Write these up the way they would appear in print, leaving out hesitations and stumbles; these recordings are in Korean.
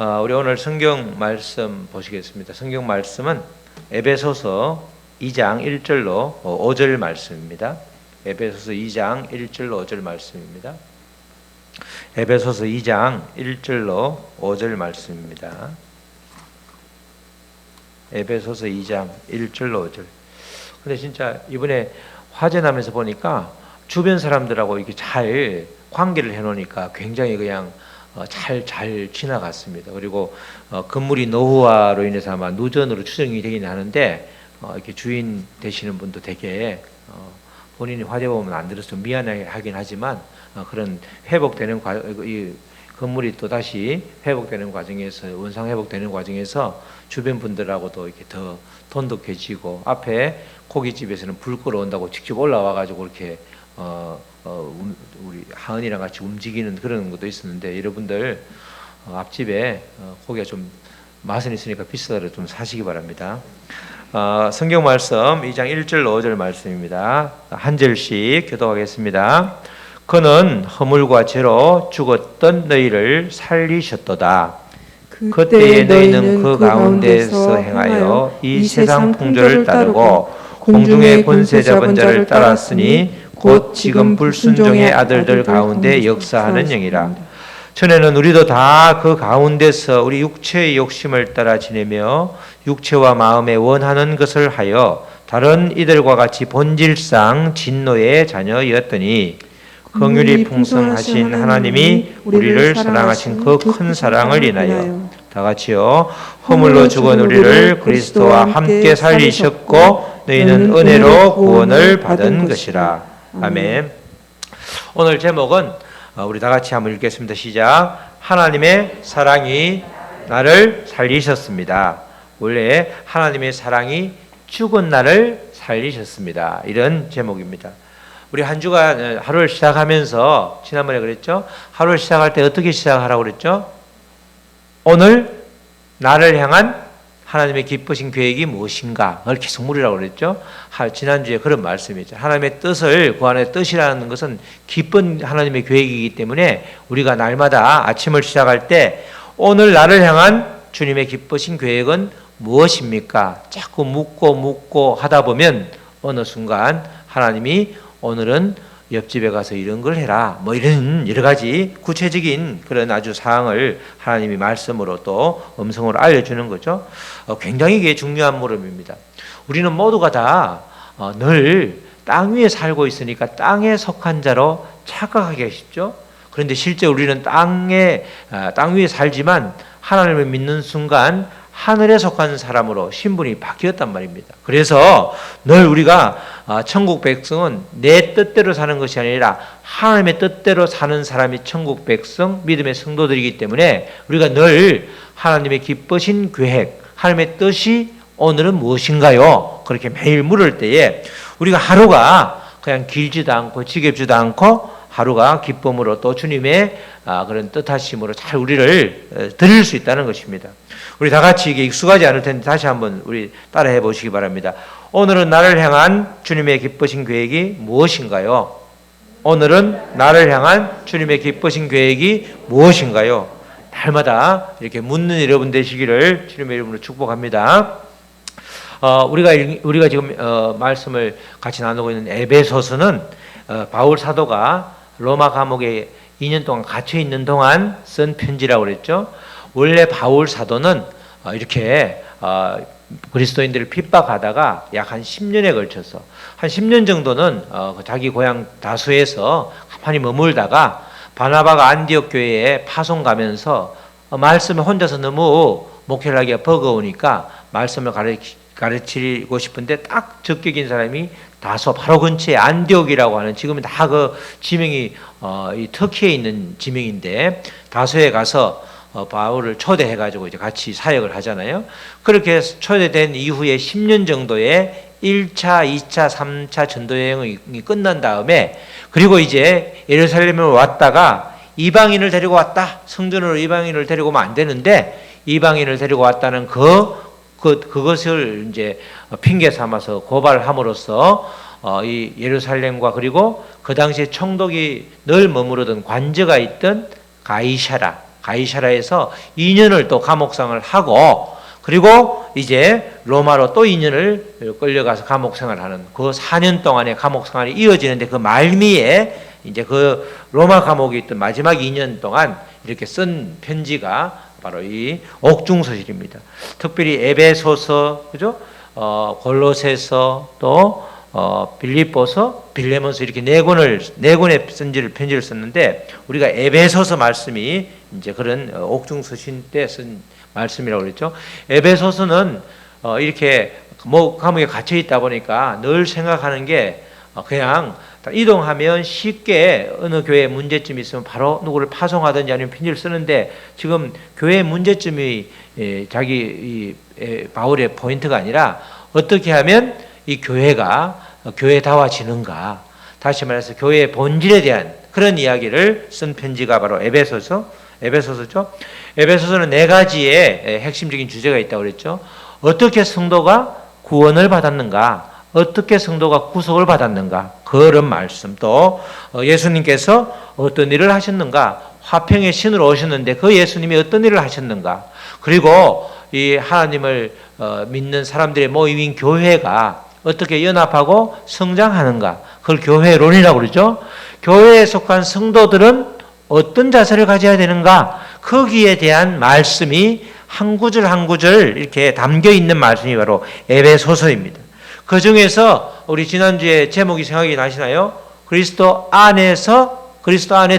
우리 오늘 성경 말씀 보시겠습니다. 성경 말씀은 에베소서 2장 1절로 5절 말씀입니다. 에베소서 2장 1절로 5절 말씀입니다. 에베소서 2장 1절로 5절 말씀입니다. 에베소서 2장 1절로 5절. 근데 진짜 이번에 화재 나면서 보니까 주변 사람들하고 이렇게 잘 관계를 해놓으니까 굉장히 그냥 잘 지나갔습니다. 그리고 건물이 노후화로 인해서 아마 누전으로 추정이 되긴 하는데 이렇게 주인 되시는 분도 되게 본인이 화재 보면 안 들어서 미안하긴 하지만 그런 회복되는 이 건물이 또 다시 회복되는 과정에서 원상 회복되는 과정에서 주변 분들하고도 이렇게 더 돈독해지고 앞에 고깃집에서는 불 끌어온다고 직접 올라와 가지고 이렇게 우리 하은이랑 같이 움직이는 그런 것도 있었는데 여러분들 앞집에 고기가 좀 맛은 있으니까 비싸더라도 좀 사시기 바랍니다. 성경 말씀 2장 1절 5절 말씀입니다. 한 절씩 교독하겠습니다. 그는 허물과 죄로 죽었던 너희를 살리셨도다. 그때에 너희는 그 가운데서 행하여 이 세상 풍조를 따르고 공중의 권세 잡은 자를 따랐으니 곧 지금 불순종의 아들들 가운데 역사하는 영이라. 전에는 우리도 다 그 가운데서 우리 육체의 욕심을 따라 지내며 육체와 마음에 원하는 것을 하여 다른 이들과 같이 본질상 진노의 자녀였더니 긍휼이 풍성하신 하나님이 우리를 사랑하신 그 큰 사랑을 인하여 다 같이요. 허물로 죽은 우리를 그리스도와 함께 살리셨고 너희는 은혜로 구원을 받은 것이라. 아멘. 오늘 제목은 우리 다 같이 한번 읽겠습니다. 시작. 하나님의 사랑이 나를 살리셨습니다. 원래 하나님의 사랑이 죽은 나를 살리셨습니다. 이런 제목입니다. 우리 한 주가 하루를 시작하면서 지난번에 그랬죠. 하루를 시작할 때 어떻게 시작하라고 그랬죠? 오늘 나를 향한 하나님의 기쁘신 계획이 무엇인가? 그걸 계속 물으라고 그랬죠. 지난주에 그런 말씀이죠. 하나님의 뜻을 구하는 뜻이라는 것은 기쁜 하나님의 계획이기 때문에 우리가 날마다 아침을 시작할 때 오늘 나를 향한 주님의 기쁘신 계획은 무엇입니까? 자꾸 묻고 하다 보면 어느 순간 하나님이 오늘은 옆집에 가서 이런 걸 해라. 뭐 이런 여러 가지 구체적인 그런 아주 사항을 하나님이 말씀으로 또 음성으로 알려주는 거죠. 굉장히 이게 중요한 물음입니다. 우리는 모두가 다 늘 땅 위에 살고 있으니까 땅에 속한 자로 착각하기 쉽죠. 그런데 실제 우리는 땅 위에 살지만 하나님을 믿는 순간 하늘에 속한 사람으로 신분이 바뀌었단 말입니다. 그래서 늘 우리가 천국 백성은 내 뜻대로 사는 것이 아니라 하나님의 뜻대로 사는 사람이 천국 백성, 믿음의 성도들이기 때문에 우리가 늘 하나님의 기쁘신 계획, 하나님의 뜻이 오늘은 무엇인가요? 그렇게 매일 물을 때에 우리가 하루가 그냥 길지도 않고 지겹지도 않고 하루가 기쁨으로 또 주님의 그런 뜻하심으로 잘 우리를 드릴 수 있다는 것입니다. 우리 다 같이 이게 익숙하지 않을 텐데 다시 한번 우리 따라해 보시기 바랍니다. 오늘은 나를 향한 주님의 기쁘신 계획이 무엇인가요? 오늘은 나를 향한 주님의 기쁘신 계획이 무엇인가요? 날마다 이렇게 묻는 여러분 되시기를 주님의 이름으로 축복합니다. 우리가 지금 말씀을 같이 나누고 있는 에베소서는 바울 사도가 로마 감옥에 2년 동안 갇혀 있는 동안 쓴 편지라고 그랬죠. 원래 바울 사도는 이렇게 그리스도인들을 핍박하다가 약 한 10년에 걸쳐서 한 10년 정도는 자기 고향 다수에서 가만히 머물다가 바나바가 안디옥 교회에 파송 가면서 말씀을 혼자서 너무 목회를 하기가 버거우니까 말씀을 가르치고 싶은데 딱 적격인 사람이 다소 바로 근처에 안디옥이라고 하는 지금은 다 그 지명이 이 터키에 있는 지명인데 다소에 가서 바울을 초대해가지고 이제 같이 사역을 하잖아요. 그렇게 초대된 이후에 10년 정도의 1차, 2차, 3차 전도 여행이 끝난 다음에 그리고 이제 예루살렘에 왔다가 이방인을 데리고 왔다. 성전으로 이방인을 데리고 오면 안 되는데 이방인을 데리고 왔다는 그것을 이제 핑계 삼아서 고발함으로써 이 예루살렘과 그리고 그 당시에 총독이 늘 머무르던 관저가 있던 가이사라 가이사라에서 2년을 또 감옥생활을 하고 그리고 이제 로마로 또 2년을 끌려가서 감옥생활을 하는 그 4년 동안의 감옥생활이 이어지는데 그 말미에 이제 그 로마 감옥에 있던 마지막 2년 동안 이렇게 쓴 편지가 바로 이 옥중서실입니다. 특별히 에베소서, 그죠? 골로새서 또 빌립보서, 빌레몬서 이렇게 네 권의 편지를 썼는데 우리가 에베소서 말씀이 이제 그런 옥중서신 때 쓴 말씀이라고 그랬죠. 에베소서는 이렇게 감옥에 갇혀 있다 보니까 늘 생각하는 게 그냥 이동하면 쉽게 어느 교회에 문제점이 있으면 바로 누구를 파송하든지 아니면 편지를 쓰는데 지금 교회의 문제점이 바울의 포인트가 아니라 어떻게 하면 이 교회가 교회다워지는가, 다시 말해서 교회의 본질에 대한 그런 이야기를 쓴 편지가 바로 에베소서죠. 에베소서는 4가지의 핵심적인 주제가 있다고 그랬죠. 어떻게 성도가 구원을 받았는가, 어떻게 성도가 구속을 받았는가, 그런 말씀, 또 예수님께서 어떤 일을 하셨는가, 화평의 신으로 오셨는데 그 예수님이 어떤 일을 하셨는가, 그리고 이 하나님을 믿는 사람들의 모임인 교회가 어떻게 연합하고 성장하는가, 그걸 교회론이라고 그러죠. 교회에 속한 성도들은 어떤 자세를 가져야 되는가, 거기에 대한 말씀이 한 구절 한 구절 이렇게 담겨 있는 말씀이 바로 에베소서입니다. 그 중에서 우리 지난주에 제목이 생각이 나시나요? 그리스도 안에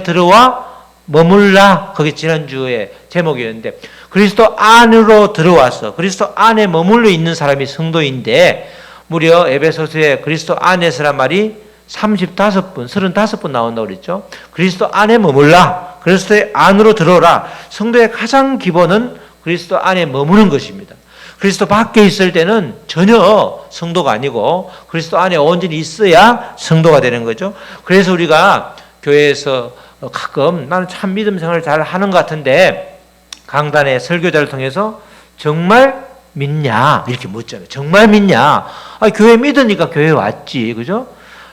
들어와 머물라. 그게 지난주에 제목이었는데 그리스도 안으로 들어와서 그리스도 안에 머물러 있는 사람이 성도인데 무려 에베소서에 그리스도 안에서란 말이 35번 나온다고 그랬죠. 그리스도 안에 머물라. 그리스도의 안으로 들어오라. 성도의 가장 기본은 그리스도 안에 머무는 것입니다. 그리스도 밖에 있을 때는 전혀 성도가 아니고 그리스도 안에 온전히 있어야 성도가 되는 거죠. 그래서 우리가 교회에서 가끔 나는 참 믿음 생활을 잘 하는 것 같은데 강단의 설교자를 통해서 정말 믿냐 이렇게 묻잖아요. 정말 믿냐? 교회 믿으니까 교회 왔지, 그죠?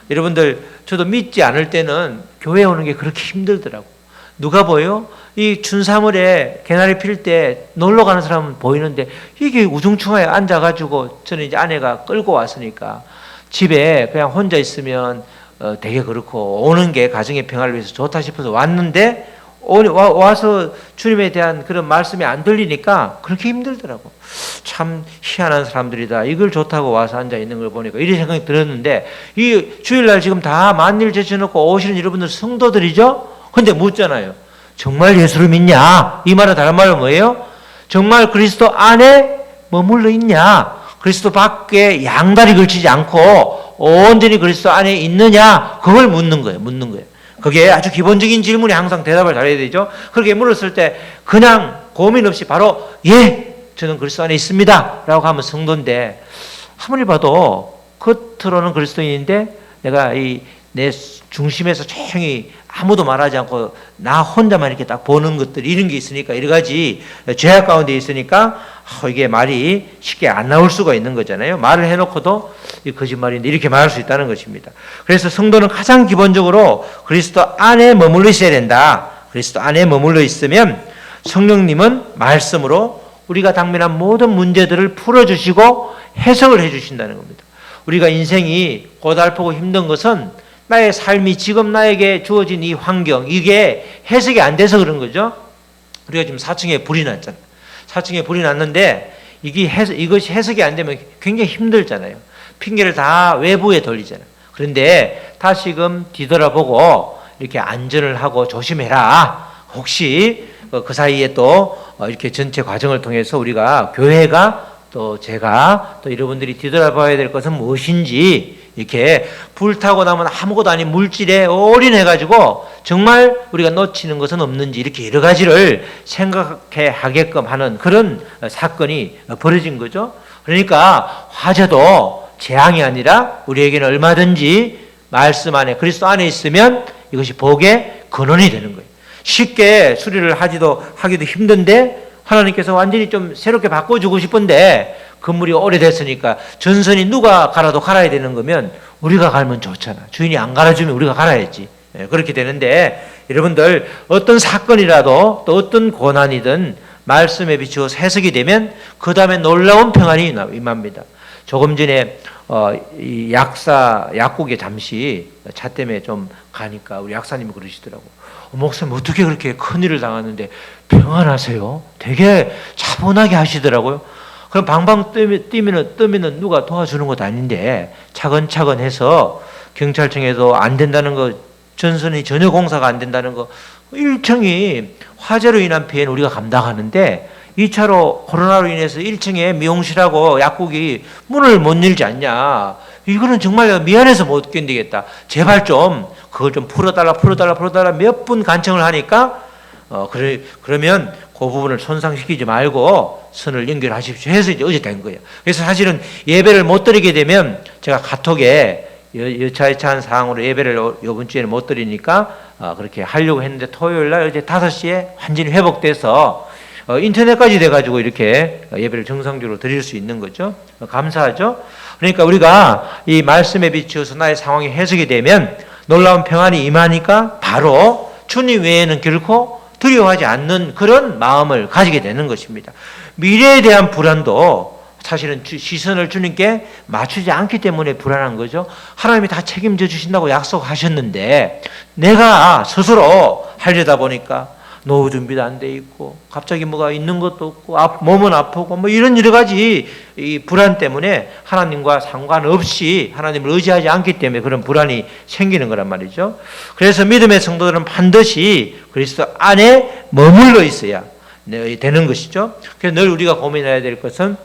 여러분들 저도 믿지 않을 때는 교회 오는 게 그렇게 힘들더라고. 누가 보여? 이 춘삼월에 개나리 필 때 놀러 가는 사람은 보이는데 이게 우중충하게 앉아가지고 저는 이제 아내가 끌고 왔으니까 집에 그냥 혼자 있으면 되게 그렇고 오는 게 가정의 평화를 위해서 좋다 싶어서 왔는데 와서 주님에 대한 그런 말씀이 안 들리니까 그렇게 힘들더라고. 참 희한한 사람들이다. 이걸 좋다고 와서 앉아 있는 걸 보니까 이런 생각이 들었는데 이 주일날 지금 다 만일 제쳐놓고 오시는 여러분들 성도들이죠? 근데 묻잖아요. 정말 예수를 믿냐? 이 말은 다른 말은 뭐예요? 정말 그리스도 안에 머물러 있냐? 그리스도 밖에 양다리 걸치지 않고 온전히 그리스도 안에 있느냐? 그걸 묻는 거예요. 그게 아주 기본적인 질문에 항상 대답을 잘해야 되죠. 그렇게 물었을 때 그냥 고민 없이 바로 예, 저는 그리스도 안에 있습니다 라고 하면 성도인데 아무리 봐도 겉으로는 그리스도인인데 내가 내 중심에서 조용히 아무도 말하지 않고 나 혼자만 이렇게 딱 보는 것들 이런 게 있으니까 여러 가지 죄악 가운데 있으니까 이게 말이 쉽게 안 나올 수가 있는 거잖아요. 말을 해놓고도 이 거짓말인데 이렇게 말할 수 있다는 것입니다. 그래서 성도는 가장 기본적으로 그리스도 안에 머물러 있어야 된다. 그리스도 안에 머물러 있으면 성령님은 말씀으로 우리가 당면한 모든 문제들을 풀어주시고 해석을 해주신다는 겁니다. 우리가 인생이 고달프고 힘든 것은 나의 삶이 지금 나에게 주어진 이 환경 이게 해석이 안 돼서 그런 거죠. 우리가 지금 4층에 불이 났잖아요. 4층에 불이 났는데 이것이 해석이 안 되면 굉장히 힘들잖아요. 핑계를 다 외부에 돌리잖아요. 그런데 다시금 뒤돌아보고 이렇게 안전을 하고 조심해라. 혹시 그 사이에 또 이렇게 전체 과정을 통해서 우리가 교회가 또 제가 또 여러분들이 뒤돌아봐야 될 것은 무엇인지 이렇게 불타고 나면 아무것도 아닌 물질에 올인해가지고 정말 우리가 놓치는 것은 없는지 이렇게 여러 가지를 생각해 하게끔 하는 그런 사건이 벌어진 거죠. 그러니까 화재도 재앙이 아니라 우리에게는 얼마든지 말씀 안에 그리스도 안에 있으면 이것이 복의 근원이 되는 거예요. 쉽게 수리를 하기도 힘든데 하나님께서 완전히 좀 새롭게 바꿔주고 싶은데 건물이 오래됐으니까 전선이 누가 갈아도 갈아야 되는 거면 우리가 갈면 좋잖아. 주인이 안 갈아주면 우리가 갈아야지. 그렇게 되는데 여러분들 어떤 사건이라도 또 어떤 고난이든 말씀에 비추어서 해석이 되면 그 다음에 놀라운 평안이 임합니다. 조금 전에 이 약국에 잠시 차 때문에 좀 가니까 우리 약사님이 그러시더라고. 목사님 어떻게 그렇게 큰일을 당하는데 평안하세요? 되게 차분하게 하시더라고요. 그럼 방방 뜨면은 누가 도와주는 것도 아닌데 차근차근 해서 경찰청에도 안 된다는 거, 전선이 전혀 공사가 안 된다는 거, 1층이 화재로 인한 피해는 우리가 감당하는데 2차로 코로나로 인해서 1층에 미용실하고 약국이 문을 못 열지 않냐. 이거는 정말 내가 미안해서 못 견디겠다. 제발 좀 그걸 좀 풀어달라 몇 분 간청을 하니까 그러면 그 부분을 손상시키지 말고 선을 연결하십시오 해서 이제 어제 된 거예요. 그래서 사실은 예배를 못 드리게 되면 제가 카톡에 여차여차한 사항으로 예배를 이번 주에는 못 드리니까 그렇게 하려고 했는데 토요일 날 어제 5시에 완전히 회복돼서 인터넷까지 돼가지고 이렇게 예배를 정상적으로 드릴 수 있는 거죠. 감사하죠. 그러니까 우리가 이 말씀에 비추어서 나의 상황이 해석이 되면 놀라운 평안이 임하니까 바로 주님 외에는 결코 두려워하지 않는 그런 마음을 가지게 되는 것입니다. 미래에 대한 불안도 사실은 시선을 주님께 맞추지 않기 때문에 불안한 거죠. 하나님이 다 책임져 주신다고 약속하셨는데 내가 스스로 하려다 보니까 노후 준비도 안 돼 있고 갑자기 뭐가 있는 것도 없고 몸은 아프고 뭐 이런 여러 가지 이 불안 때문에 하나님과 상관없이 하나님을 의지하지 않기 때문에 그런 불안이 생기는 거란 말이죠. 그래서 믿음의 성도들은 반드시 그리스도 안에 머물러 있어야 되는 것이죠. 그래서 늘 우리가 고민해야 될 것은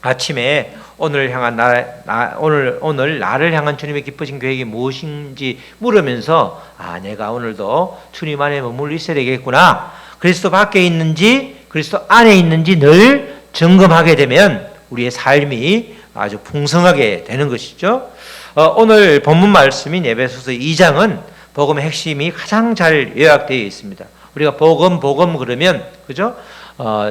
아침에 오늘 나를 향한 주님의 기쁘신 계획이 무엇인지 물으면서 내가 오늘도 주님 안에 머물러 있어야 되겠구나. 그리스도 밖에 있는지 그리스도 안에 있는지 늘 점검하게 되면 우리의 삶이 아주 풍성하게 되는 것이죠. 오늘 본문 말씀인 에베소서 2장은 복음의 핵심이 가장 잘 요약되어 있습니다. 우리가 복음 그러면 그죠?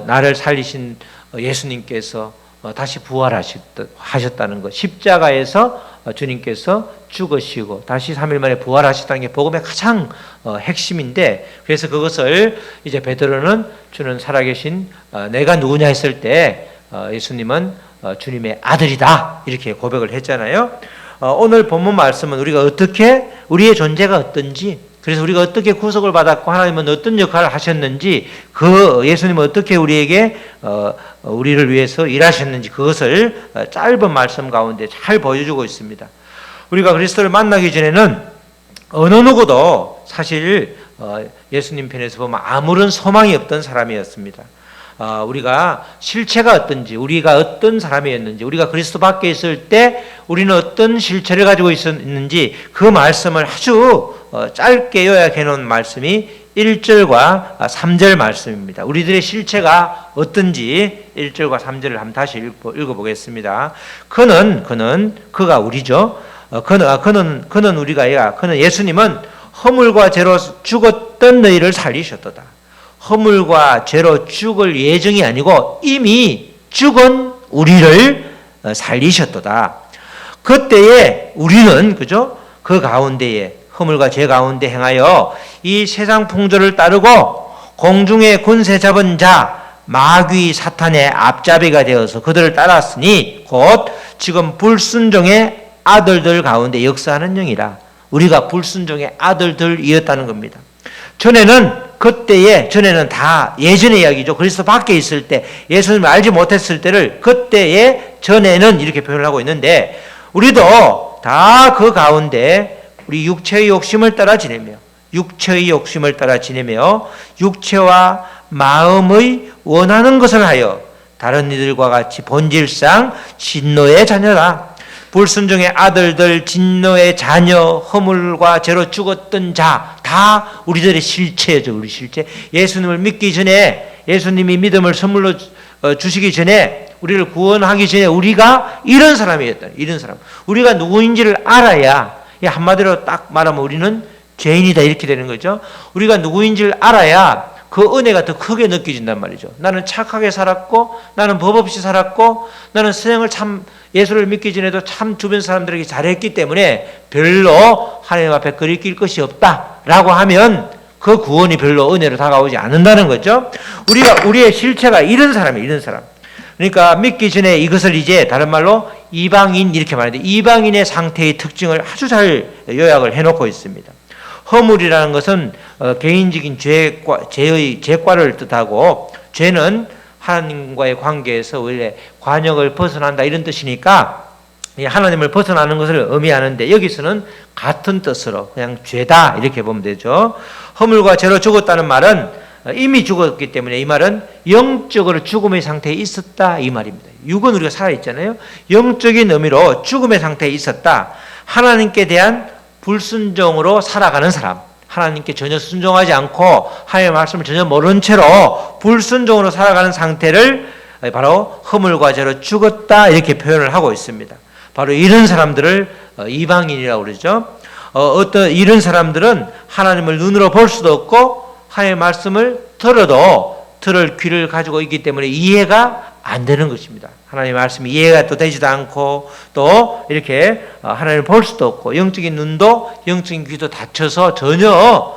나를 살리신 예수님께서 다시 부활하셨다는 것, 십자가에서 주님께서 죽으시고 다시 3일 만에 부활하셨다는 게 복음의 가장 핵심인데, 그래서 그것을 이제 베드로는 주는 살아계신 내가 누구냐 했을 때 예수님은 주님의 아들이다 이렇게 고백을 했잖아요. 오늘 본문 말씀은 우리가 어떻게 우리의 존재가 어떤지, 그래서 우리가 어떻게 구속을 받았고 하나님은 어떤 역할을 하셨는지, 그 예수님은 어떻게 우리에게 우리를 위해서 일하셨는지 그것을 짧은 말씀 가운데 잘 보여주고 있습니다. 우리가 그리스도를 만나기 전에는 어느 누구도 사실 예수님 편에서 보면 아무런 소망이 없던 사람이었습니다. 우리가 실체가 어떤지, 우리가 어떤 사람이었는지, 우리가 그리스도 밖에 있을 때 우리는 어떤 실체를 가지고 있었는지 그 말씀을 아주 짧게 요약해 놓은 말씀이 1절과 3절 말씀입니다. 우리들의 실체가 어떤지 1절과 3절을 한번 다시 읽어보겠습니다. 그가 우리죠. 그는 우리가 아니라 그는 예수님은 허물과 죄로 죽었던 너희를 살리셨도다. 허물과 죄로 죽을 예정이 아니고 이미 죽은 우리를 살리셨도다. 그때에 우리는 그죠? 그 가운데에 허물과 죄 가운데 행하여 이 세상 풍조를 따르고 공중의 권세 잡은 자 마귀 사탄의 앞잡이가 되어서 그들을 따랐으니 곧 지금 불순종의 아들들 가운데 역사하는 영이라. 우리가 불순종의 아들들이었다는 겁니다. 그때는 다 예전의 이야기죠. 그리스도 밖에 있을 때, 예수님을 알지 못했을 때를 그때의 전에는 이렇게 표현을 하고 있는데, 우리도 다 그 가운데 우리 육체의 욕심을 따라 지내며 육체와 마음의 원하는 것을 하여 다른 이들과 같이 본질상 진노의 자녀라. 불순종의 아들들, 진노의 자녀, 허물과 죄로 죽었던 자, 다 우리들의 실체죠. 우리 실체. 예수님을 믿기 전에, 예수님이 믿음을 선물로 주시기 전에, 우리를 구원하기 전에 우리가 이런 사람이었다. 이런 사람. 우리가 누구인지를 알아야, 한마디로 딱 말하면 우리는 죄인이다 이렇게 되는 거죠. 우리가 누구인지를 알아야 그 은혜가 더 크게 느껴진단 말이죠. 나는 착하게 살았고, 나는 법 없이 살았고, 나는 선행을 참 예수를 믿기 전에도 참 주변 사람들에게 잘했기 때문에 별로 하나님 앞에 거리낄 것이 없다라고 하면 그 구원이 별로 은혜로 다가오지 않는다는 거죠. 우리의 실체가 이런 사람이에요. 이런 사람. 그러니까 믿기 전에 이것을 이제 다른 말로 이방인 이렇게 말하는데, 이방인의 상태의 특징을 아주 잘 요약을 해놓고 있습니다. 허물이라는 것은 개인적인 죄과를 뜻하고, 죄는 하나님과의 관계에서 원래 관역을 벗어난다 이런 뜻이니까 하나님을 벗어나는 것을 의미하는데, 여기서는 같은 뜻으로 그냥 죄다 이렇게 보면 되죠. 허물과 죄로 죽었다는 말은 이미 죽었기 때문에 이 말은 영적으로 죽음의 상태에 있었다 이 말입니다. 육은 우리가 살아있잖아요. 영적인 의미로 죽음의 상태에 있었다. 하나님께 대한 불순종으로 살아가는 사람, 하나님께 전혀 순종하지 않고 하나님의 말씀을 전혀 모른 채로 불순종으로 살아가는 상태를 바로 허물과 죄로 죽었다 이렇게 표현을 하고 있습니다. 바로 이런 사람들을 이방인이라고 그러죠. 어떤 이런 사람들은 하나님을 눈으로 볼 수도 없고 하나님의 말씀을 들어도 들을 귀를 가지고 있기 때문에 이해가 안 되는 것입니다. 하나님의 말씀이 이해가 또 되지도 않고, 또 이렇게 하나님을 볼 수도 없고, 영적인 눈도 영적인 귀도 닫혀서 전혀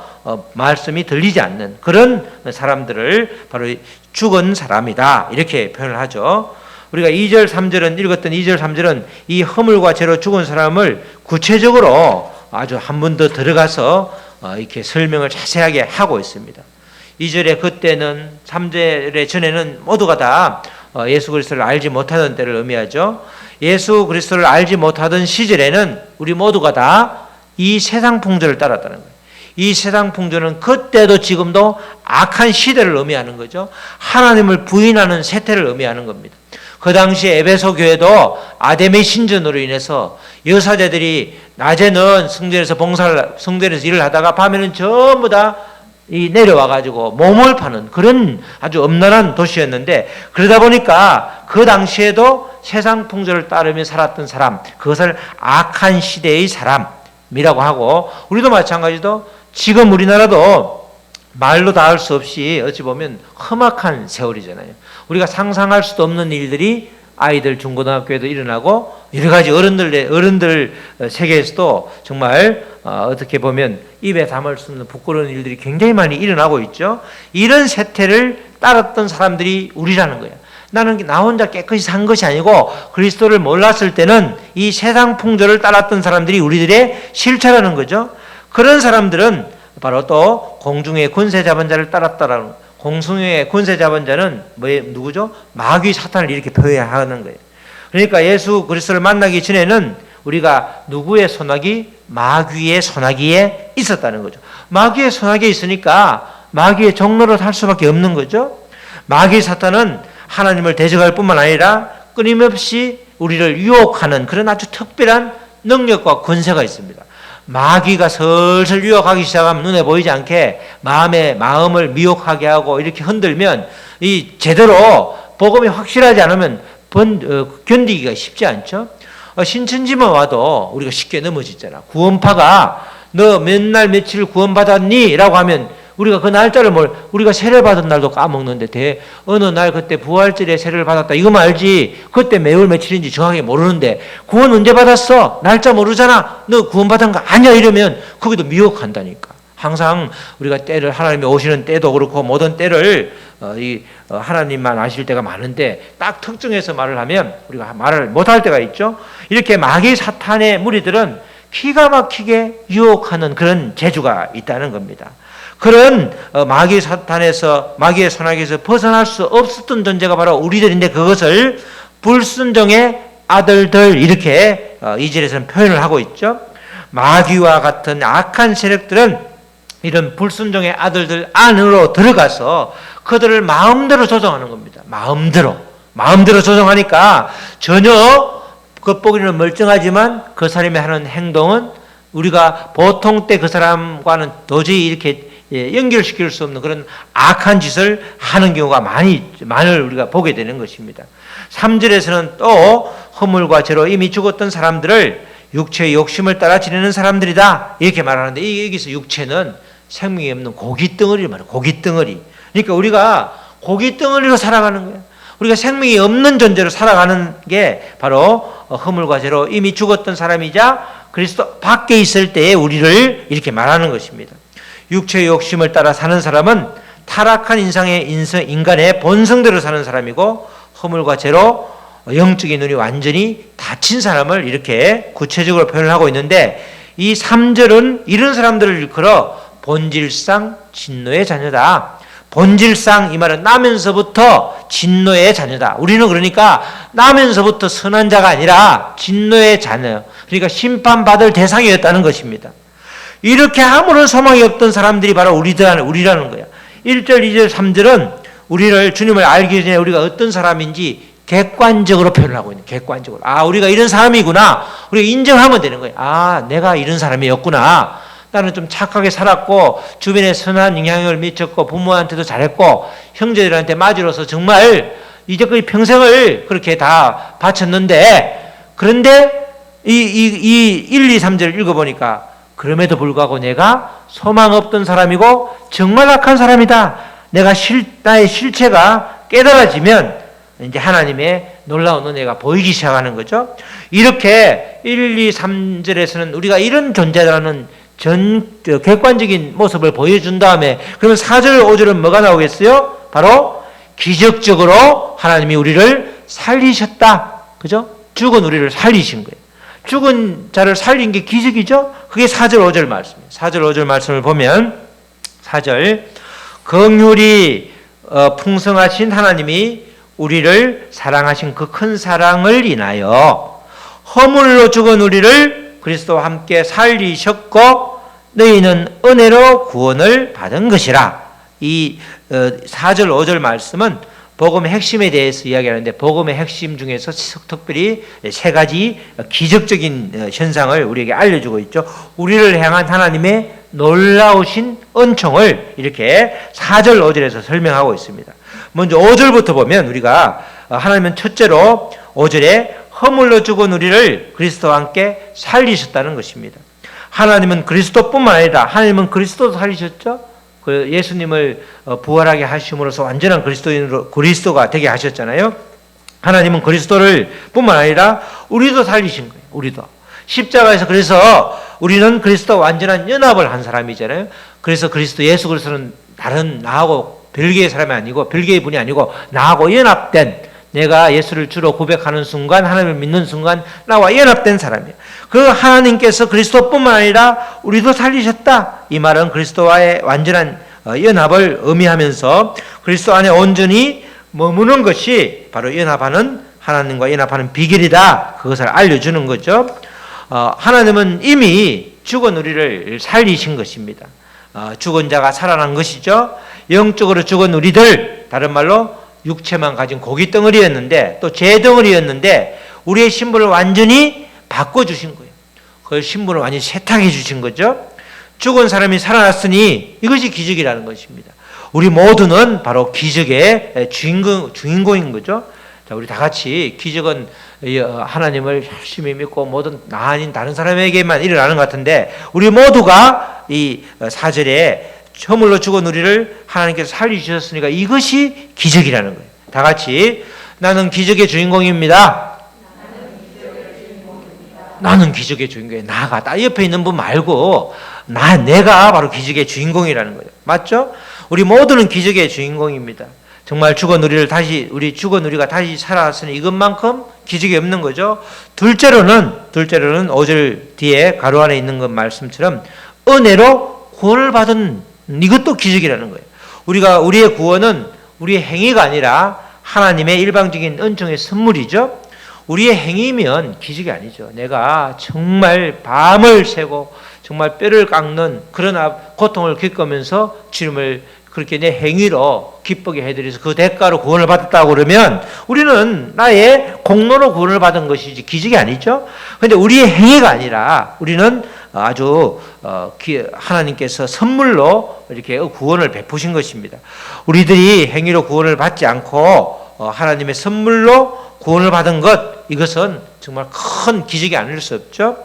말씀이 들리지 않는 그런 사람들을 바로 죽은 사람이다 이렇게 표현을 하죠. 우리가 2절 3절은 읽었던 2절 3절은 이 허물과 죄로 죽은 사람을 구체적으로 아주 한 번 더 들어가서 이렇게 설명을 자세하게 하고 있습니다. 2절에 그때는, 3절에 전에는 모두가 다 예수 그리스도를 알지 못하던 때를 의미하죠. 예수 그리스도를 알지 못하던 시절에는 우리 모두가 다 이 세상 풍조를 따랐다는 거예요. 이 세상 풍조는 그때도 지금도 악한 시대를 의미하는 거죠. 하나님을 부인하는 세태를 의미하는 겁니다. 그 당시 에베소 교회도 아담의 신전으로 인해서 여사제들이 낮에는 성전에서 일을 하다가 밤에는 전부 다 내려와 가지고 몸을 파는 그런 아주 엄란한 도시였는데, 그러다 보니까 그 당시에도 세상 풍조를 따르며 살았던 사람, 그것을 악한 시대의 사람이라고 하고, 우리도 마찬가지로 지금 우리나라도 말로 다 할 수 없이 어찌 보면 험악한 세월이잖아요. 우리가 상상할 수도 없는 일들이 아이들 중고등학교에도 일어나고, 여러 가지 어른들 세계에서도 정말 어떻게 보면 입에 담을 수 없는 부끄러운 일들이 굉장히 많이 일어나고 있죠. 이런 세태를 따랐던 사람들이 우리라는 거예요. 나는 나 혼자 깨끗이 산 것이 아니고 그리스도를 몰랐을 때는 이 세상 풍조를 따랐던 사람들이 우리들의 실체라는 거죠. 그런 사람들은 바로 또 공중의 권세 잡은 자를 따랐다라는, 공중의 권세 잡은 자는 누구죠? 마귀 사탄을 이렇게 표현하는 거예요. 그러니까 예수 그리스도를 만나기 전에는 우리가 누구의 손아귀? 마귀의 손아귀에 있었다는 거죠. 마귀의 손아귀에 있으니까 마귀의 종로를 할 수밖에 없는 거죠. 마귀 사탄은 하나님을 대적할 뿐만 아니라 끊임없이 우리를 유혹하는 그런 아주 특별한 능력과 권세가 있습니다. 마귀가 슬슬 유혹하기 시작하면 눈에 보이지 않게 마음을 미혹하게 하고 이렇게 흔들면 이 제대로 복음이 확실하지 않으면 견디기가 쉽지 않죠. 신천지만 와도 우리가 쉽게 넘어지잖아. 구원파가 너 몇 날 며칠 구원받았니? 라고 하면 우리가 그 날짜를 우리가 세례 받은 날도 까먹는데 어느 날 그때 부활절에 세례를 받았다 이거만 알지 그때 매월 며칠인지 정확하게 모르는데 구원 언제 받았어? 날짜 모르잖아. 너 구원받은 거 아니야 이러면 거기도 미혹한다니까. 항상 우리가 때를, 하나님이 오시는 때도 그렇고 모든 때를 하나님만 아실 때가 많은데 딱 특정해서 말을 하면 우리가 말을 못할 때가 있죠. 이렇게 마귀 사탄의 무리들은 기가 막히게 유혹하는 그런 재주가 있다는 겁니다. 그런 마귀 사탄에서, 마귀의 손아귀에서 벗어날 수 없었던 존재가 바로 우리들인데, 그것을 불순종의 아들들 이렇게 2절에서는 표현을 하고 있죠. 마귀와 같은 악한 세력들은 이런 불순종의 아들들 안으로 들어가서 그들을 마음대로 조종하는 겁니다. 마음대로 조종하니까 전혀 겉보기는 멀쩡하지만 그 사람이 하는 행동은 우리가 보통 때 그 사람과는 도저히 이렇게 연결시킬 수 없는 그런 악한 짓을 하는 경우가 많을 우리가 보게 되는 것입니다. 3절에서는 또 허물과 죄로 이미 죽었던 사람들을 육체의 욕심을 따라 지내는 사람들이다 이렇게 말하는데, 여기서 육체는 생명이 없는 고깃덩어리를 말해요. 고깃덩어리. 그러니까 우리가 고깃덩어리로 살아가는 거예요. 우리가 생명이 없는 존재로 살아가는 게 바로 허물과 죄로 이미 죽었던 사람이자 그리스도 밖에 있을 때에 우리를 이렇게 말하는 것입니다. 육체의 욕심을 따라 사는 사람은 타락한 인간의 본성대로 사는 사람이고, 허물과 죄로 영적인 눈이 완전히 닫힌 사람을 이렇게 구체적으로 표현을 하고 있는데, 이 3절은 이런 사람들을 일컬어 본질상 진노의 자녀다. 본질상, 이 말은 나면서부터 진노의 자녀다. 우리는 그러니까 나면서부터 선한 자가 아니라 진노의 자녀, 그러니까 심판받을 대상이었다는 것입니다. 이렇게 아무런 소망이 없던 사람들이 바로 우리라는 거야. 1절, 2절, 3절은 주님을 알기 전에 우리가 어떤 사람인지 객관적으로 표현을 하고 있는, 객관적으로. 아, 우리가 이런 사람이구나. 우리가 인정하면 되는 거예요. 아, 내가 이런 사람이었구나. 나는 좀 착하게 살았고, 주변에 선한 영향을 미쳤고, 부모한테도 잘했고, 형제들한테 맞으로서 정말 이제까지 평생을 그렇게 다 바쳤는데, 그런데 이 1, 2, 3절을 읽어보니까, 그럼에도 불구하고 내가 소망 없던 사람이고 정말 악한 사람이다. 나의 실체가 깨달아지면 이제 하나님의 놀라운 은혜가 보이기 시작하는 거죠. 이렇게 1, 2, 3절에서는 우리가 이런 존재라는 객관적인 모습을 보여준 다음에, 그러면 4절, 5절은 뭐가 나오겠어요? 바로 기적적으로 하나님이 우리를 살리셨다. 그죠? 죽은 우리를 살리신 거예요. 죽은 자를 살린 게 기적이죠? 그게 4절, 5절 말씀이에요. 4절, 5절 말씀을 보면, 4절, 긍휼이 풍성하신 하나님이 우리를 사랑하신 그 큰 사랑을 인하여 허물로 죽은 우리를 그리스도와 함께 살리셨고 너희는 은혜로 구원을 받은 것이라. 이 4절, 5절 말씀은 복음의 핵심에 대해서 이야기하는데, 복음의 핵심 중에서 특별히 세 가지 기적적인 현상을 우리에게 알려주고 있죠. 우리를 향한 하나님의 놀라우신 은총을 이렇게 4절, 5절에서 설명하고 있습니다. 먼저 5절부터 보면, 우리가 하나님은 첫째로 5절에 허물로 죽은 우리를 그리스도와 함께 살리셨다는 것입니다. 하나님은 그리스도뿐만 아니라, 하나님은 그리스도도 살리셨죠. 그 예수님을 부활하게 하심으로써 완전한 그리스도가 되게 하셨잖아요. 하나님은 그리스도를 뿐만 아니라 우리도 살리신 거예요. 우리도 십자가에서. 그래서 우리는 그리스도와 완전한 연합을 한 사람이잖아요. 그래서 예수 그리스도는 다른 나하고 별개의 사람이 아니고, 별개의 분이 아니고 나하고 연합된, 내가 예수를 주로 고백하는 순간, 하나님을 믿는 순간 나와 연합된 사람이에요. 그 하나님께서 그리스도뿐만 아니라 우리도 살리셨다. 이 말은 그리스도와의 완전한 연합을 의미하면서 그리스도 안에 온전히 머무는 것이 바로 하나님과 연합하는 비결이다. 그것을 알려주는 거죠. 하나님은 이미 죽은 우리를 살리신 것입니다. 죽은 자가 살아난 것이죠. 영적으로 죽은 우리들, 다른 말로 육체만 가진 고기 덩어리였는데, 또 죄 덩어리였는데, 우리의 신분을 완전히 바꿔주신 거예요. 그 신분을 완전히 세탁해 주신 거죠. 죽은 사람이 살아났으니 이것이 기적이라는 것입니다. 우리 모두는 바로 기적의 주인공인 거죠. 자, 우리 다 같이 기적은 하나님을 열심히 믿고 모든 나 아닌 다른 사람에게만 일어나는 것 같은데, 우리 모두가 이 4절에 허물로 죽은 우리를 하나님께서 살리셨으니까 이것이 기적이라는 거예요. 다 같이, 나는 기적의 주인공입니다. 나는 기적의 주인공이에요. 나가 옆에 있는 분 말고 내가 바로 기적의 주인공이라는 거예요. 맞죠? 우리 모두는 기적의 주인공입니다. 정말 죽은 우리가 다시 살아왔으니 이것만큼 기적이 없는 거죠. 둘째로는 5절 뒤에 가로 안에 있는 것 말씀처럼 은혜로 구원을 받은, 이것도 기적이라는 거예요. 우리의 구원은 우리의 행위가 아니라 하나님의 일방적인 은총의 선물이죠. 우리의 행위면 기적이 아니죠. 내가 정말 밤을 새고 정말 뼈를 깎는 그런 고통을 겪으면서 주님을 그렇게 내 행위로 기쁘게 해드려서 그 대가로 구원을 받았다고 그러면 우리는 나의 공로로 구원을 받은 것이지 기적이 아니죠. 그런데 우리의 행위가 아니라 우리는 아주 하나님께서 선물로 이렇게 구원을 베푸신 것입니다. 우리들이 행위로 구원을 받지 않고 하나님의 선물로 구원을 받은 것, 이것은 정말 큰 기적이 아닐 수 없죠.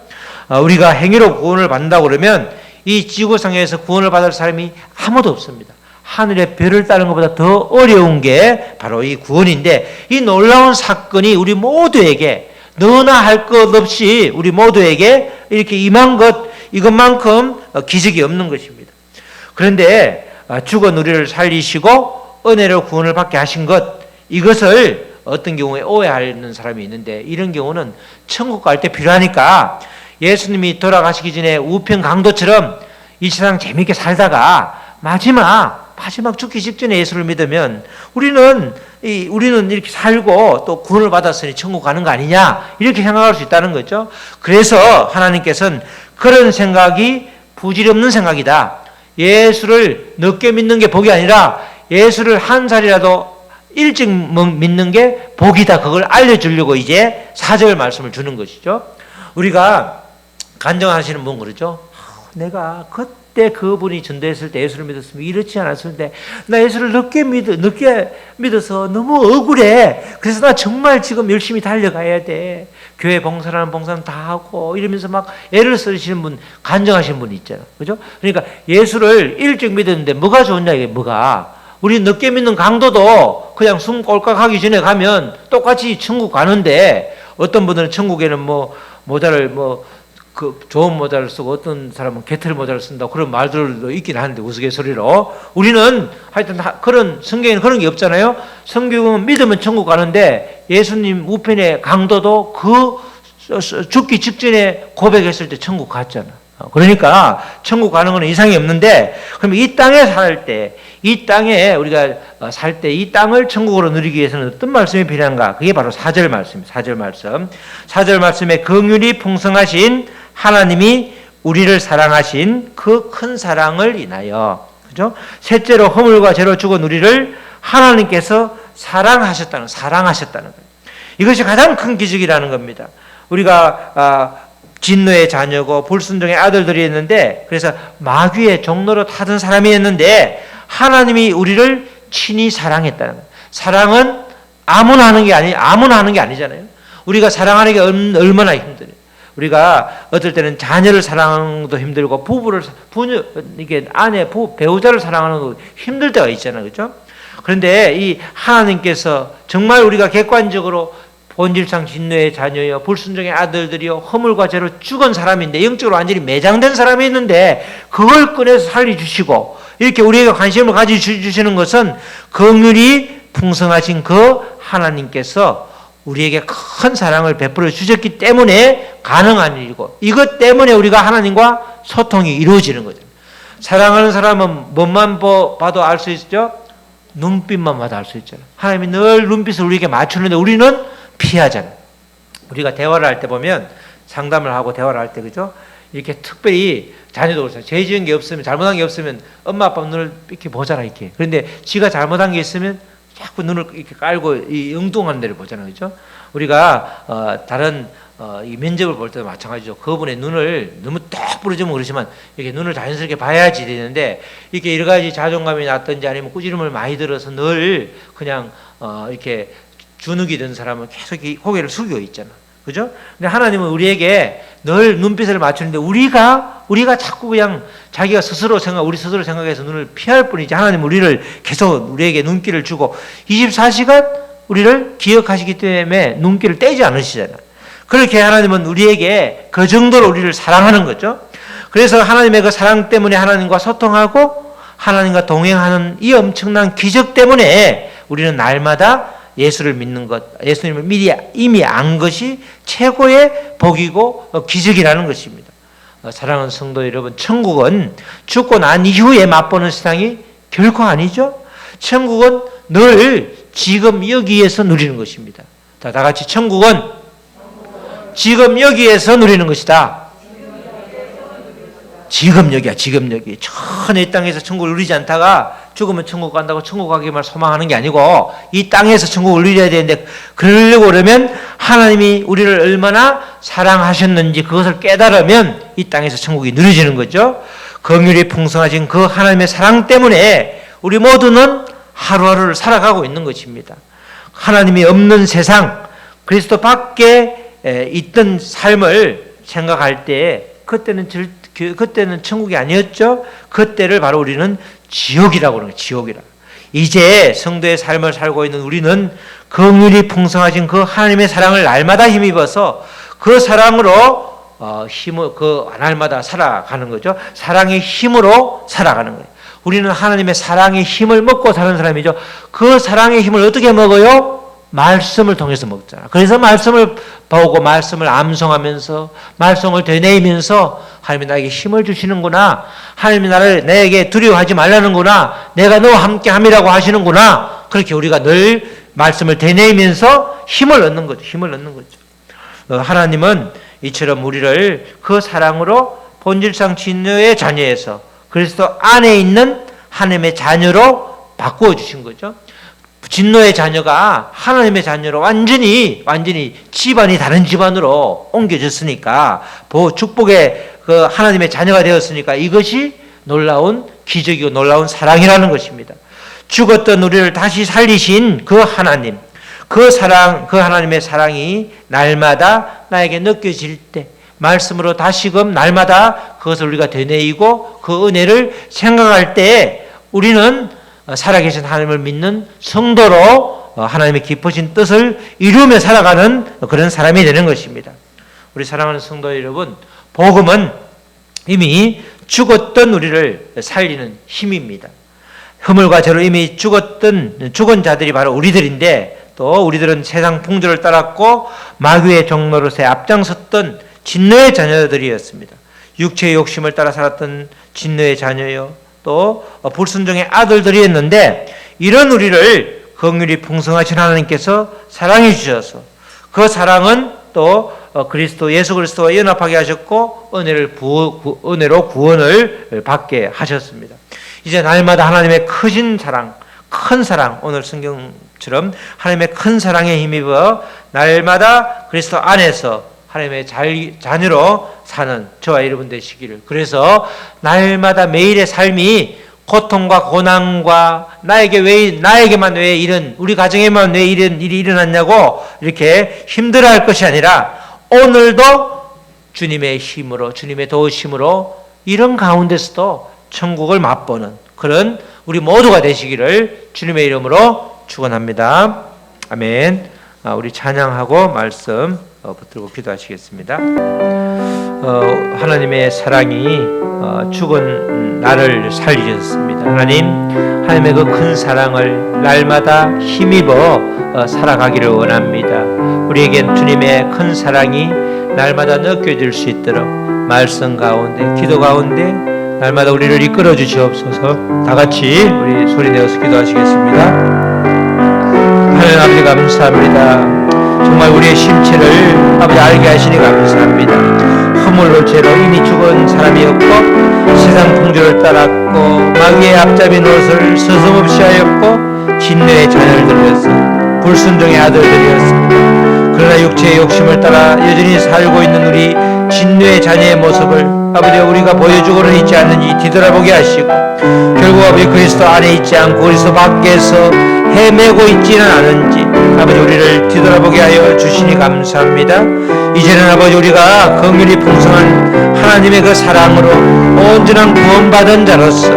우리가 행위로 구원을 받는다고 그러면 이 지구상에서 구원을 받을 사람이 아무도 없습니다. 하늘의 별을 따는 것보다 더 어려운 게 바로 이 구원인데, 이 놀라운 사건이 우리 모두에게 너나 할 것 없이 우리 모두에게 이렇게 임한 것, 이것만큼 기적이 없는 것입니다. 그런데 죽은 우리를 살리시고 은혜로 구원을 받게 하신 것, 이것을 어떤 경우에 오해하는 사람이 있는데, 이런 경우는 천국 갈 때 필요하니까 예수님이 돌아가시기 전에 우편 강도처럼 이 세상 재미있게 살다가 마지막 죽기 직전에 예수를 믿으면 우리는 이렇게 살고 또 구원을 받았으니 천국 가는 거 아니냐, 이렇게 생각할 수 있다는 거죠. 그래서 하나님께서는 그런 생각이 부질없는 생각이다. 예수를 늦게 믿는 게 복이 아니라 예수를 한 살이라도 일찍 믿는 게 복이다. 그걸 알려주려고 이제 4절 말씀을 주는 것이죠. 우리가 간증하시는 분 그러죠. 내가 그때 그분이 전도했을 때 예수를 믿었으면 이렇지 않았을 때, 나 예수를 늦게 믿어서 너무 억울해. 그래서 나 정말 지금 열심히 달려가야 돼. 교회 봉사라는 봉사는 다 하고 이러면서 막 애를 쓰시는 분, 간증하시는 분이 있잖아. 그죠? 그러니까 예수를 일찍 믿었는데 뭐가 좋냐, 이게 뭐가. 우리 늦게 믿는 강도도 그냥 숨 꼴깍하기 전에 가면 똑같이 천국 가는데, 어떤 분들은 천국에는 모자를 좋은 모자를 쓰고 어떤 사람은 개털 모자를 쓴다, 그런 말들도 있긴 하는데 우스갯소리로. 우리는 하여튼 그런, 성경에는 그런 게 없잖아요. 성경은 믿으면 천국 가는데 예수님 우편의 강도도 죽기 직전에 고백했을 때 천국 갔잖아. 그러니까 천국 가는 건 이상이 없는데, 그럼 이 땅에 살 때, 이 땅에 우리가 살 때 이 땅을 천국으로 누리기 위해서는 어떤 말씀이 필요한가? 그게 바로 4절 말씀입니다. 4절 말씀. 4절 말씀에 긍휼이 풍성하신 하나님이 우리를 사랑하신 그 큰 사랑을 인하여, 그죠? 셋째로 허물과 죄로 죽은 우리를 하나님께서 사랑하셨다는 거예요. 이것이 가장 큰 기적이라는 겁니다. 우리가 진노의 자녀고 불순종의 아들들이었는데, 그래서 마귀의 종로로 타던 사람이었는데 하나님이 우리를 친히 사랑했다는 거예요. 사랑은 아무나 하는 게 아니잖아요. 우리가 사랑하는 게 얼마나 힘들어요. 우리가 어떨 때는 자녀를 사랑하는 것도 힘들고 배우자를 사랑하는 것도 힘들 때가 있잖아요. 그렇죠? 그런데 이 하나님께서 정말 우리가 객관적으로 본질상 진노의 자녀여 불순종의 아들들이여 허물과 죄로 죽은 사람인데, 영적으로 완전히 매장된 사람이 있는데 그걸 꺼내서 살려주시고 이렇게 우리에게 관심을 가져주시는 것은 긍휼이 풍성하신 그 하나님께서 우리에게 큰 사랑을 베풀어 주셨기 때문에 가능한 일이고, 이것 때문에 우리가 하나님과 소통이 이루어지는 거죠. 사랑하는 사람은 뭐만 봐도 알 수 있죠? 눈빛만 봐도 알 수 있잖아요. 하나님이 늘 눈빛을 우리에게 맞추는데 우리는 피하잖아요. 우리가 대화를 할 때 보면, 상담을 하고 대화를 할 때, 그죠? 이렇게 특별히 자녀도 그렇잖아요. 죄 지은 게 없으면, 잘못한 게 없으면 엄마 아빠 눈을 이렇게 보잖아, 이렇게. 그런데 지가 잘못한 게 있으면 자꾸 눈을 이렇게 깔고 이 엉뚱한 데를 보잖아요, 그죠? 우리가 다른 이 면접을 볼 때도 마찬가지죠. 그분의 눈을 너무 딱 부러지면 그렇지만 이렇게 눈을 자연스럽게 봐야지 되는데, 이렇게 여러 가지 자존감이 낮든지 아니면 꾸지람을 많이 들어서 늘 그냥 이렇게 주눅이 든 사람은 계속 고개를 숙이고 있잖아. 그죠? 근데 하나님은 우리에게 늘 눈빛을 맞추는데 우리가 자꾸 그냥 우리 스스로 생각해서 눈을 피할 뿐이지, 하나님은 우리를 계속 우리에게 눈길을 주고 24시간 우리를 기억하시기 때문에 눈길을 떼지 않으시잖아. 그렇게 하나님은 우리에게 그 정도로 우리를 사랑하는 거죠. 그래서 하나님의 그 사랑 때문에 하나님과 소통하고 하나님과 동행하는 이 엄청난 기적 때문에 우리는 날마다 예수를 믿는 것, 예수님을 미리 이미 안 것이 최고의 복이고 기적이라는 것입니다. 사랑하는 성도 여러분, 천국은 죽고 난 이후에 맛보는 세상이 결코 아니죠. 천국은 늘 지금 여기에서 누리는 것입니다. 다 같이 천국은 지금 여기에서 누리는 것이다. 지금 여기야, 지금 여기. 전에 이 땅에서 천국을 누리지 않다가 죽으면 천국 간다고 천국 가기만 소망하는 게 아니고, 이 땅에서 천국을 누려야 되는데, 그러려고 그러면 하나님이 우리를 얼마나 사랑하셨는지 그것을 깨달으면 이 땅에서 천국이 누려지는 거죠. 긍휼이 풍성하신 그 하나님의 사랑 때문에 우리 모두는 하루하루를 살아가고 있는 것입니다. 하나님이 없는 세상, 그리스도 밖에 있던 삶을 생각할 때 그때는 천국이 아니었죠. 그때를 바로 우리는 지옥이라고 그러는 거예요. 지옥이라. 이제 성도의 삶을 살고 있는 우리는 긍휼이 풍성하신 그 하나님의 사랑을 날마다 힘입어서 그 사랑으로 날마다 살아가는 거죠. 사랑의 힘으로 살아가는 거예요. 우리는 하나님의 사랑의 힘을 먹고 사는 사람이죠. 그 사랑의 힘을 어떻게 먹어요? 말씀을 통해서 먹잖아. 그래서 말씀을 보고 말씀을 암송하면서 말씀을 되뇌이면서 하나님이 나에게 힘을 주시는구나. 하나님이 내게 두려워하지 말라는구나. 내가 너와 함께 함이라고 하시는구나. 그렇게 우리가 늘 말씀을 되뇌이면서 힘을 얻는 거죠. 힘을 얻는 거죠. 하나님은 이처럼 우리를 그 사랑으로 본질상 진노의 자녀에서 그리스도 안에 있는 하나님의 자녀로 바꾸어 주신 거죠. 진노의 자녀가 하나님의 자녀로 완전히 집안이 다른 집안으로 옮겨졌으니까 축복의 그 하나님의 자녀가 되었으니까 이것이 놀라운 기적이고 놀라운 사랑이라는 것입니다. 죽었던 우리를 다시 살리신 그 하나님, 그 하나님의 사랑이 날마다 나에게 느껴질 때 말씀으로 다시금 날마다 그것을 우리가 되뇌이고 그 은혜를 생각할 때 우리는 살아계신 하나님을 믿는 성도로 하나님의 깊으신 뜻을 이루며 살아가는 그런 사람이 되는 것입니다. 우리 사랑하는 성도 여러분, 복음은 이미 죽었던 우리를 살리는 힘입니다. 허물과 죄로 이미 죽은 자들이 바로 우리들인데 또 우리들은 세상 풍조를 따랐고 마귀의 종노릇에 앞장섰던 진노의 자녀들이었습니다. 육체의 욕심을 따라 살았던 진노의 자녀요. 또 불순종의 아들들이었는데 이런 우리를 긍휼이 풍성하신 하나님께서 사랑해 주셔서 그 사랑은 또 예수 그리스도와 연합하게 하셨고 은혜로 구원을 받게 하셨습니다. 이제 날마다 하나님의 큰 사랑 오늘 성경처럼 하나님의 큰 사랑에 힘입어 날마다 그리스도 안에서 하나님의 자녀로 사는 저와 여러분 되시기를. 그래서 날마다 매일의 삶이 고통과 고난과 나에게만 왜 이런 우리 가정에만 왜 이런 일이 일어났냐고 이렇게 힘들어할 것이 아니라 오늘도 주님의 힘으로 주님의 도우심으로 이런 가운데서도 천국을 맛보는 그런 우리 모두가 되시기를 주님의 이름으로 축원합니다. 아멘. 우리 찬양하고 말씀 붙들고 기도하시겠습니다. 하나님의 사랑이 죽은 나를 살리셨습니다. 하나님의 그 큰 사랑을 날마다 힘입어 살아가기를 원합니다. 우리에겐 주님의 큰 사랑이 날마다 느껴질 수 있도록 말씀 가운데 기도 가운데 날마다 우리를 이끌어 주시옵소서. 다 같이 우리 소리 내어서 기도하시겠습니다. 하나님 아버지 감사합니다. 정말 우리의 심체를 아버지 알게 하시니 감사합니다. 허물로 죄로 이미 죽은 사람이었고 세상 풍조를 따랐고 마귀의 앞잡이 노릇을 서슴없이 하였고 진노의 자녀들이었습니다. 불순종의 아들들이었습니다. 그러나 육체의 욕심을 따라 여전히 살고 있는 우리 진노의 자녀의 모습을 아버지 우리가 보여주고는 있지 않는지 뒤돌아보게 하시고 결국 아버지 그리스도 안에 있지 않고 그리스도 밖에서 헤매고 있지는 않은지 아버지 우리를 뒤돌아보게 하여 주시니 감사합니다. 이제는 아버지 우리가 긍휼이 풍성한 하나님의 그 사랑으로 온전한 구원받은 자로서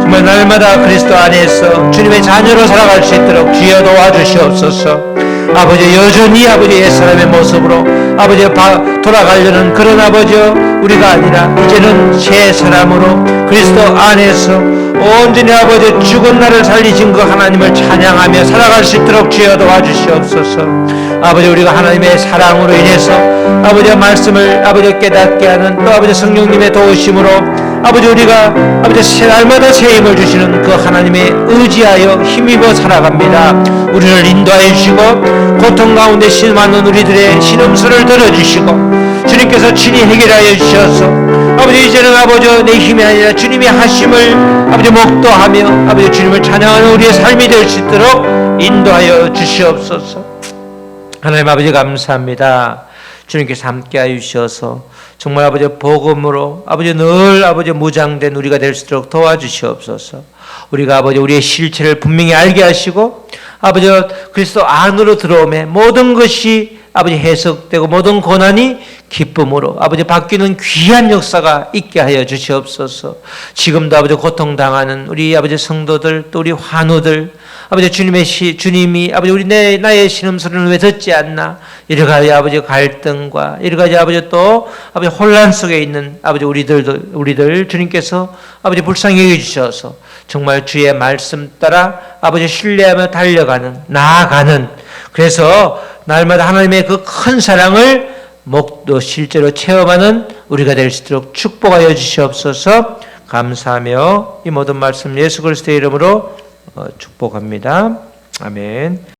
정말 날마다 그리스도 안에서 주님의 자녀로 살아갈 수 있도록 주여 도와주시옵소서. 아버지 여전히 아버지 옛사람의 모습으로 아버지 돌아가려는 그런 아버지 우리가 아니라 이제는 새 사람으로 그리스도 안에서 온전히 아버지 죽은 나를 살리신 그 하나님을 찬양하며 살아갈 수 있도록 주여 도와주시옵소서. 아버지 우리가 하나님의 사랑으로 인해서 아버지의 말씀을 아버지 깨닫게 하는 또 아버지 성령님의 도우심으로 아버지 우리가 아버지 날마다 새 힘을 주시는 그 하나님의 의지하여 힘입어 살아갑니다. 우리를 인도하여 주시고 고통 가운데 신음하는 우리들의 신음소리를 들어주시고 주님께서 친히 해결하여 주셔서 아버지 이제는 아버지 내 힘이 아니라 주님이 하심을 아버지 목도하며 아버지 주님을 찬양하는 우리의 삶이 될 수 있도록 인도하여 주시옵소서. 하나님 아버지 감사합니다. 주님께서 함께하여 주셔서 정말 아버지 복음으로 아버지 늘 아버지 무장된 우리가 될 수 있도록 도와주시옵소서. 우리가 아버지 우리의 실체를 분명히 알게 하시고 아버지 그리스도 안으로 들어오매 모든 것이 아버지 해석되고 모든 고난이 기쁨으로 아버지 바뀌는 귀한 역사가 있게 하여 주시옵소서. 지금도 아버지 고통당하는 우리 아버지 성도들 또 우리 환우들 아버지 주님이 아버지 우리 나의 신음소리는 왜 듣지 않나 여러 가지 아버지 갈등과 여러 가지 아버지 또 아버지 혼란 속에 있는 아버지 우리들 주님께서 아버지 불쌍히 여겨 주셔서 정말 주의 말씀 따라 아버지 신뢰하며 달려가는 나아가는 그래서 날마다 하나님의 그 큰 사랑을 목도 실제로 체험하는 우리가 될 수 있도록 축복하여 주시옵소서. 감사하며 이 모든 말씀 예수 그리스도의 이름으로 축복합니다. 아멘.